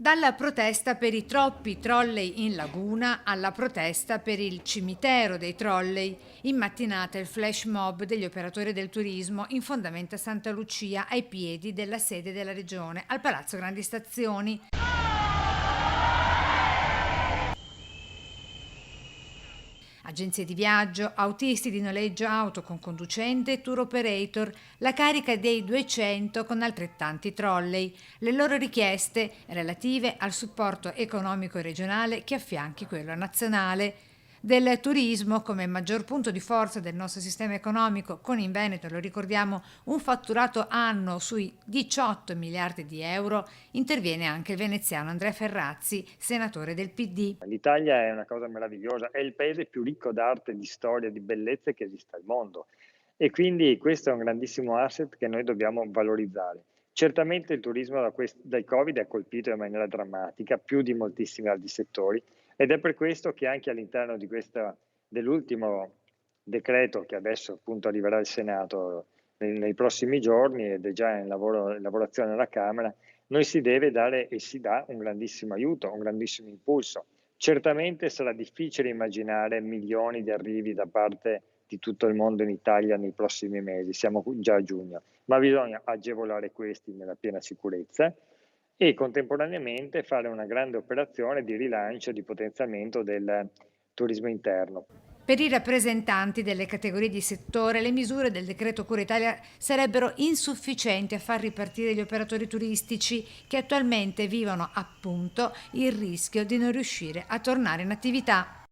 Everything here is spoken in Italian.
Dalla protesta per i troppi trolley in laguna alla protesta per il cimitero dei trolley. In mattinata il flash mob degli operatori del turismo in fondamenta Santa Lucia ai piedi della sede della regione, al Palazzo Grandi Stazioni. Agenzie di viaggio, autisti di noleggio auto con conducente e tour operator, la carica dei 200 con altrettanti trolley, le loro richieste relative al supporto economico regionale che affianchi quello nazionale. Del turismo come maggior punto di forza del nostro sistema economico, con in Veneto, lo ricordiamo, un fatturato anno sui 18 miliardi di euro, interviene anche il veneziano Andrea Ferrazzi, senatore del PD. L'Italia è una cosa meravigliosa, è il paese più ricco d'arte, di storia, di bellezze che esista al mondo e quindi questo è un grandissimo asset che noi dobbiamo valorizzare. Certamente il turismo dal Covid è colpito in maniera drammatica, più di moltissimi altri settori, ed è per questo che anche all'interno dell'ultimo decreto che adesso appunto arriverà al Senato nei prossimi giorni ed è già in lavorazione alla Camera, noi si deve dare e si dà un grandissimo aiuto, un grandissimo impulso. Certamente sarà difficile immaginare milioni di arrivi da parte di tutto il mondo in Italia nei prossimi mesi, siamo già a giugno, ma bisogna agevolare questi nella piena sicurezza e contemporaneamente fare una grande operazione di rilancio e di potenziamento del turismo interno. Per i rappresentanti delle categorie di settore, le misure del decreto Cura Italia sarebbero insufficienti a far ripartire gli operatori turistici che attualmente vivono appunto il rischio di non riuscire a tornare in attività.